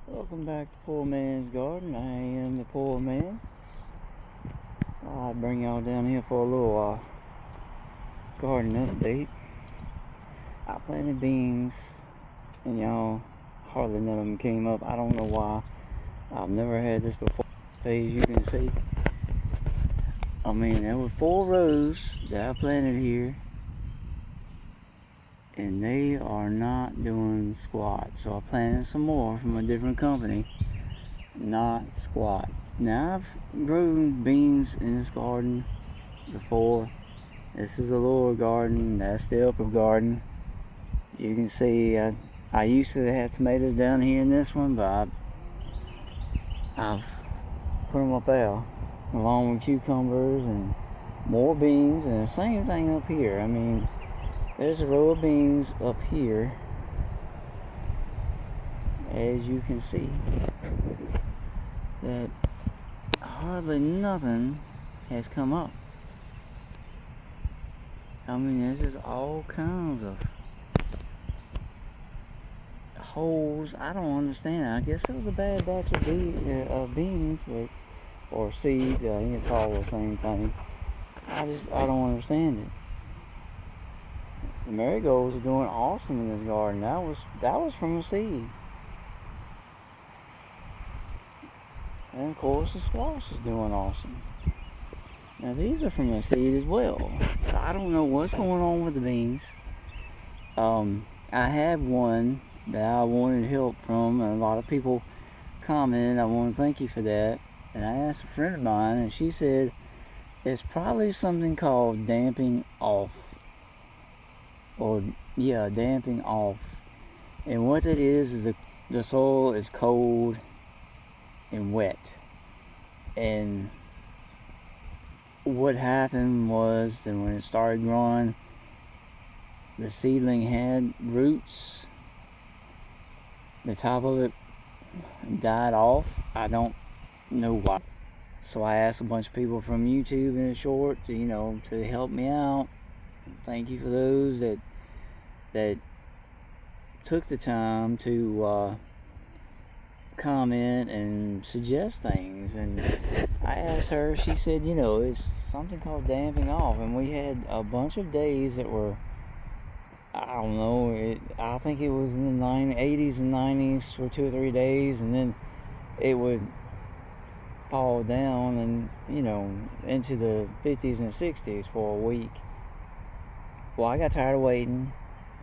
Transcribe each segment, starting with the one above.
Welcome back to Poor Man's Garden. I am the poor man. I'll bring y'all down here for a little garden update. I planted beans and y'all, hardly none of them came up. I don't know why. I've never had this before. As you can see, I mean, there were 4 rows that I planted here, and they are not doing squat. So I planted some more from a different company. Not squat. Now, I've grown beans in this garden before. This is the lower garden, that's the upper garden. You can see I used to have tomatoes down here in this one, but I've put them up there along with cucumbers and more beans, and the same thing up here. I mean, there's a row of beans up here, as you can see, that hardly nothing has come up. I mean, there's just all kinds of holes. I don't understand. I guess it was a bad batch of beans, or seeds. I think it's all the same thing. I don't understand it. The marigolds are doing awesome in this garden. That was from a seed. And of course the squash is doing awesome. Now these are from a seed as well. So I don't know what's going on with the beans. I had one that I wanted help from, and a lot of people commented. I want to thank you for that. And I asked a friend of mine, and she said it's probably something called damping off. Damping off. And what it is the soil is cold and wet. And what happened was that when it started growing, the seedling had roots. The top of it died off. I don't know why. So I asked a bunch of people from YouTube in a short to help me out. Thank you for those that took the time to comment and suggest things. And I asked her, she said, it's something called damping off. And we had a bunch of days that were, I don't know, I think it was in the 80s and 90s for 2 or 3 days, and then it would fall down and into the 50s and 60s for a week. Well, I got tired of waiting.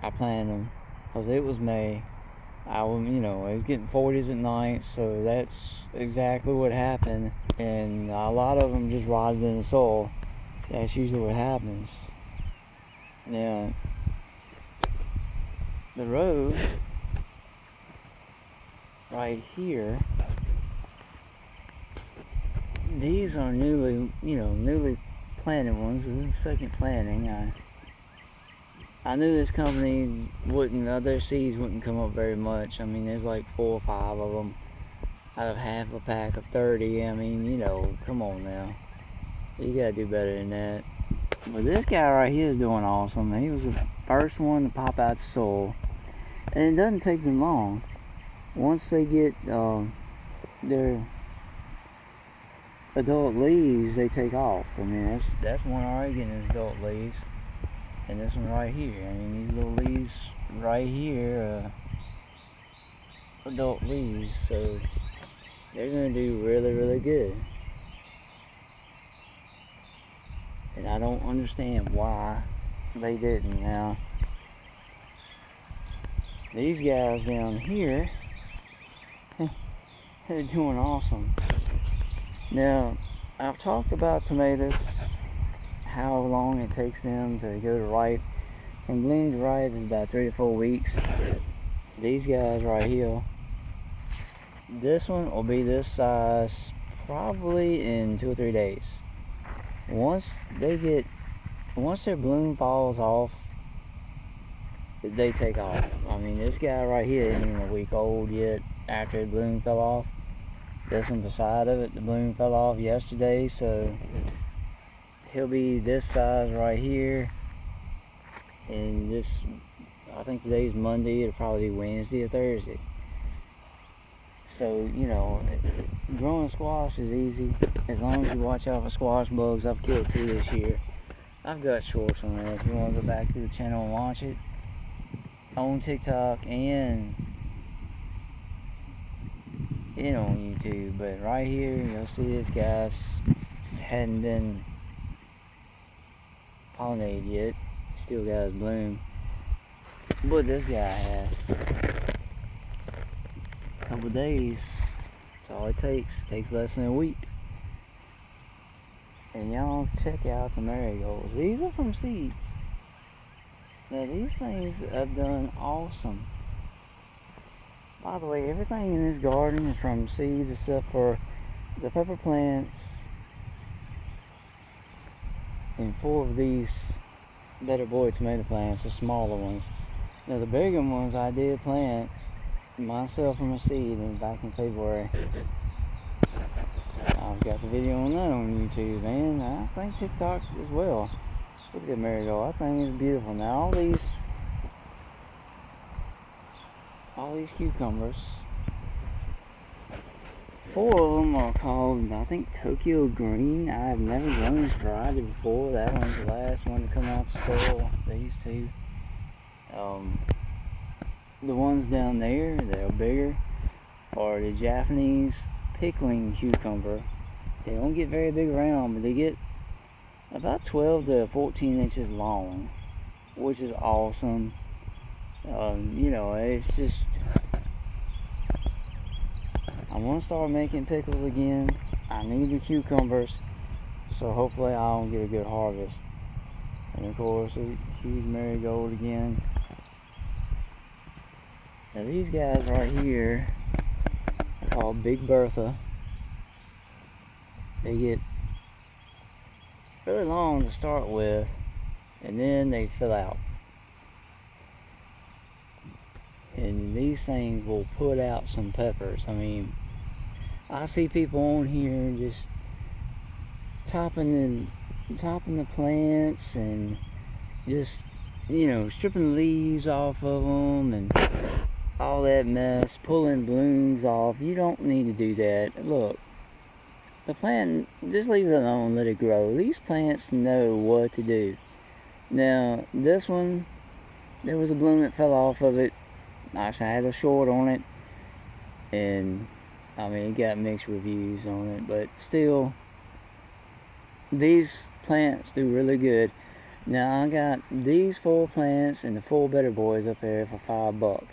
I planted them because it was May. it was getting 40s at night, so that's exactly what happened. And a lot of them just rotted in the soil. That's usually what happens. Now, the road right here, these are newly planted ones. This is the second planting. I knew this company their seeds wouldn't come up very much. I mean, there's like 4 or 5 of them out of half a pack of 30. I mean, come on now. You gotta do better than that. But this guy right here is doing awesome. He was the first one to pop out the soil. And it doesn't take them long. Once they get their adult leaves, they take off. I mean, that's one already getting his adult leaves. And this one right here, I mean, these little leaves right here, adult leaves, so they're going to do really, really good. And I don't understand why they didn't. Now, these guys down here, they're doing awesome. Now, I've talked about tomatoes, how long it takes them to go to ripe. From bloom to ripe is about 3 to 4 weeks. These guys right here, this one will be this size probably in 2 or 3 days. Once their bloom falls off, they take off. I mean, this guy right here isn't even a week old yet after the bloom fell off. This one beside of it, the bloom fell off yesterday, so he'll be this size right here. And I think today's Monday, it'll probably be Wednesday or Thursday. So, growing squash is easy as long as you watch out for squash bugs. I've killed 2 this year. I've got shorts on there if you want to go back to the channel and watch it on TikTok and on YouTube. But right here, you'll see this guy's hadn't been pollinated yet. Still got his bloom. But this guy has. A couple days. That's all it takes. It takes less than a week. And y'all check out the marigolds. These are from seeds. Now these things have done awesome. By the way, everything in this garden is from seeds except for the pepper plants and 4 of these Better Boy tomato plants, the smaller ones. Now the bigger ones I did plant myself from a seed back in February. I've got the video on that on YouTube, and I think TikTok as well. Look at that marigold. I think it's beautiful. Now all these cucumbers, 4 of them are called, I think, Tokyo Green. I've never grown this variety before. That one's the last one to come out the soil. These 2. The ones down there that are bigger are the Japanese pickling cucumber. They don't get very big around, but they get about 12 to 14 inches long, which is awesome. It's just, I want to start making pickles again. I need the cucumbers, so hopefully I'll get a good harvest. And of course, a huge marigold again. Now these guys right here are called Big Bertha. They get really long to start with, and then they fill out. And these things will put out some peppers. I mean, I see people on here just topping the plants and just, stripping leaves off of them and all that mess, pulling blooms off. You don't need to do that. Look, the plant, just leave it alone, let it grow. These plants know what to do. Now, this one, there was a bloom that fell off of it. I had a short on it, and I mean, it got mixed reviews on it, but still, these plants do really good. Now I got these 4 plants and the 4 Better Boys up there for $5.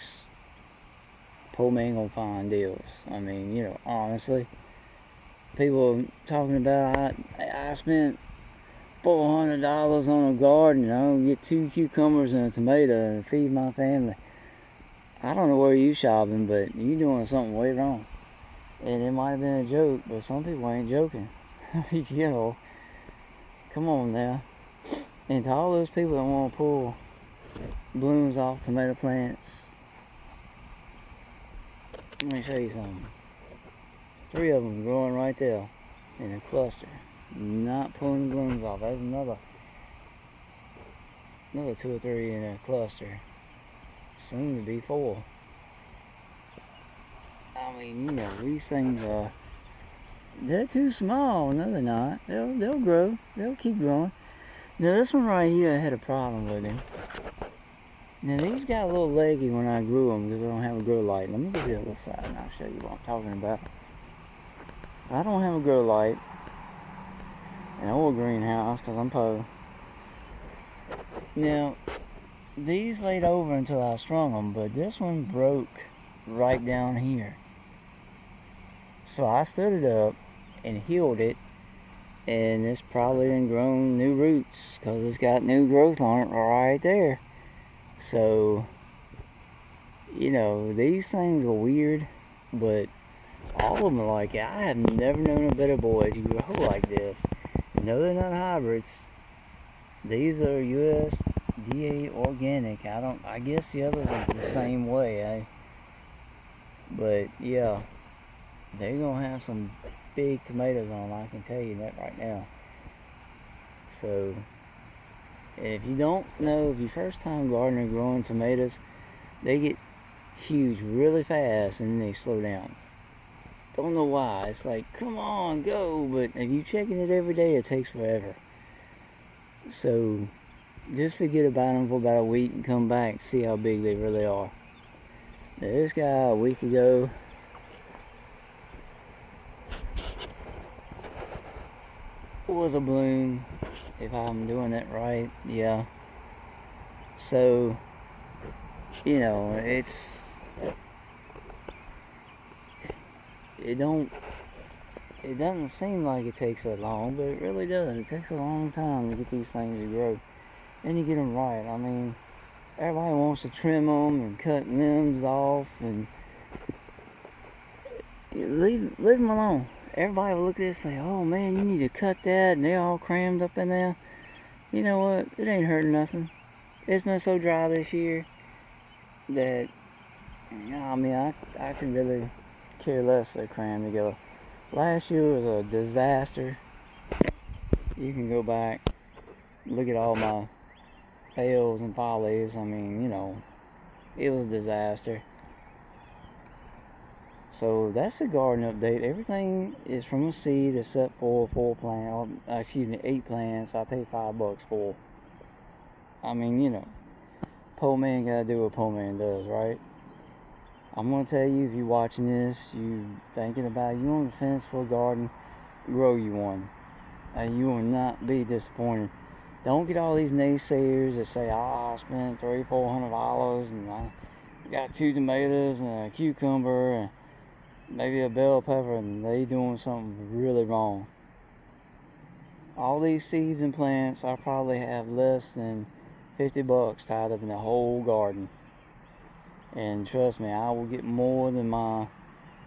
Poor man gonna find deals. I mean, honestly, people talking about I spent $400 on a garden. I don't get 2 cucumbers and a tomato and feed my family. I don't know where you shopping, but you doing something way wrong. And it might have been a joke, but some people ain't joking. Come on now. And to all those people that want to pull blooms off tomato plants, let me show you something. 3 of them growing right there in a cluster, not pulling the blooms off. That's another 2 or 3 in a cluster. Soon to be 4. I mean, these things are, they're too small. No, they're not. They'll grow. They'll keep growing. Now this one right here, I had a problem with him. Now these got a little leggy when I grew them because I don't have a grow light. Let me get to the other side and I'll show you what I'm talking about. I don't have a grow light, an old greenhouse because I'm poor. Now, these laid over until I strung them, but this one broke right down here. So I stood it up and healed it, and it's probably then grown new roots because it's got new growth on it right there. So, these things are weird, but all of them are like it. I have never known a Better Boy to grow like this. No, they're not hybrids. These are USDA organic. I guess the others are the same way. But yeah, they're gonna have some big tomatoes on them, I can tell you that right now. So if you don't know, if you're first time gardener growing tomatoes, they get huge really fast and then they slow down. Don't know why. It's like, come on, go. But if you checking it every day, it takes forever. So just forget about them for about a week and come back and see how big they really are. Now, this guy a week ago was a bloom, if I'm doing it right, yeah. So, you know, it doesn't seem like it takes that long, but it really does. It takes a long time to get these things to grow, and you get them right. I mean, everybody wants to trim them and cut limbs off and leave them alone. Everybody will look at this and say, oh man, you need to cut that, and they're all crammed up in there. You know what? It ain't hurting nothing. It's been so dry this year that, I mean, I can really care less they crammed together. Last year was a disaster. You can go back, look at all my fails and follies. I mean, you know, it was a disaster. So that's the garden update. Everything is from a seed except for 8 plants. I paid $5 for. I mean, you know, poor man gotta do what poor man does, right? I'm gonna tell you, if you're watching this, you thinking about you on the fence for a garden, grow you one. You will not be disappointed. Don't get all these naysayers that say, I spent $300-400 and I got 2 tomatoes and a cucumber and maybe a bell pepper, and they doing something really wrong. All these seeds and plants, I probably have less than $50 tied up in the whole garden. And trust me, I will get more than my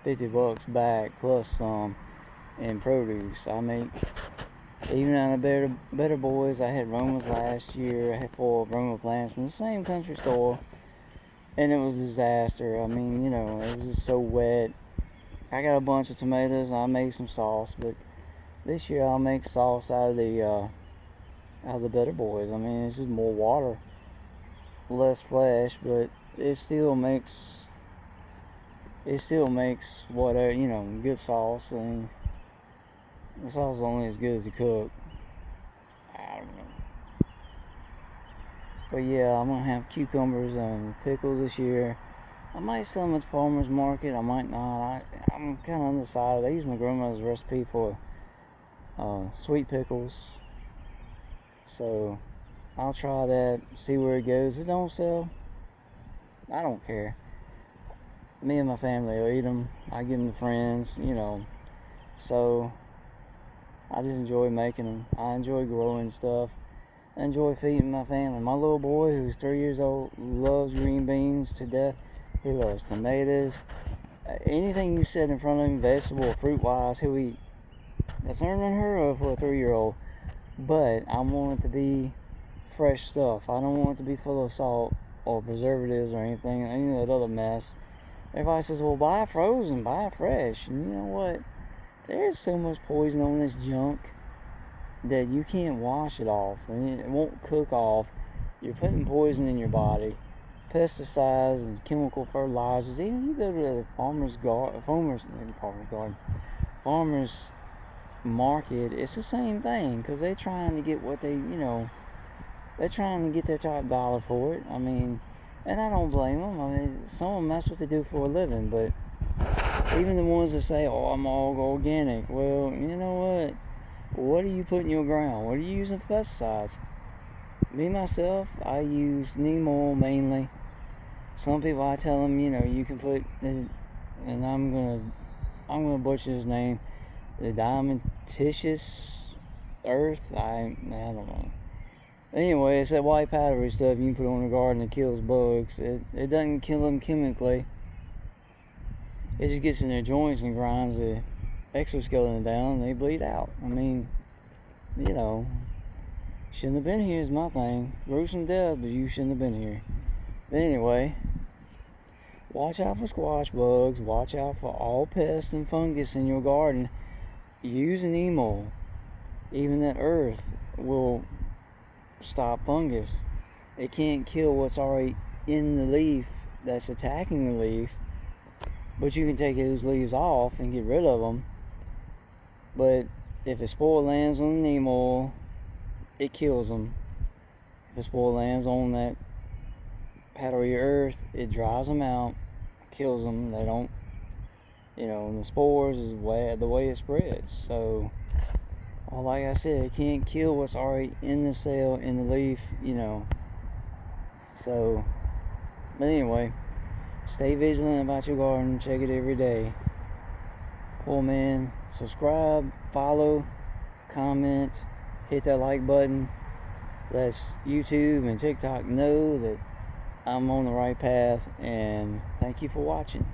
$50 back plus some in produce. I make, even on the better boys, I had Romas last year. I had 4 Roma plants from the same country store, and it was a disaster. I mean, you know, it was just so wet. I got a bunch of tomatoes and I made some sauce, but this year I'll make sauce out of the better boys. I mean, it's just more water, less flesh, but it still makes whatever, you know, good sauce. I mean, the sauce is only as good as the cook. I don't know. But yeah, I'm gonna have cucumbers and pickles this year. I might sell them at the farmer's market. I might not. I'm kind of undecided. I use my grandmother's recipe for sweet pickles. So I'll try that, see where it goes. If it don't sell, I don't care. Me and my family will eat them. I give them to friends, you know. So I just enjoy making them. I enjoy growing stuff. I enjoy feeding my family. My little boy, who's 3 years old, loves green beans to death. He loves tomatoes. Anything you set in front of him, vegetable or fruit wise, he'll eat. That's unheard of for a 3-year-old. But I want it to be fresh stuff. I don't want it to be full of salt or preservatives or anything, any of that other mess. Everybody says, well, buy frozen, buy fresh. And you know what? There's so much poison on this junk that you can't wash it off. I mean, it won't cook off. You're putting poison in your body. Pesticides and chemical fertilizers. Even you go to the farmer's market, it's the same thing, because they're trying to get what they're trying to get their top dollar for it. I mean, and I don't blame them. I mean, some of them, that's what they do for a living. But even the ones that say, oh, I'm all organic, well, you know what do you put in your ground? What are you using for pesticides? Me myself, I use neem oil mainly. Some people, I tell them, you know, you can put, and I'm gonna butcher his name, the diamantious earth. I don't know. Anyway, it's that white powdery stuff you can put on the garden that kills bugs. It doesn't kill them chemically. It just gets in their joints and grinds the exoskeleton down, and they bleed out. I mean, you know, shouldn't have been here is my thing. Gruesome death, but you shouldn't have been here. But anyway, watch out for squash bugs. Watch out for all pests and fungus in your garden. Use an neem oil. Even that earth will stop fungus. It can't kill what's already in the leaf that's attacking the leaf. But you can take those leaves off and get rid of them. But if a spore lands on the neem oil, it kills them. If a spore lands on that powdery earth, it dries them out, kills them. They don't, and the spores is the way it spreads. So, like I said, it can't kill what's already in the cell, in the leaf, So, but anyway, stay vigilant about your garden. Check it every day. Cool, man. Subscribe, follow, comment, hit that like button. Let YouTube and TikTok know that I'm on the right path, and thank you for watching.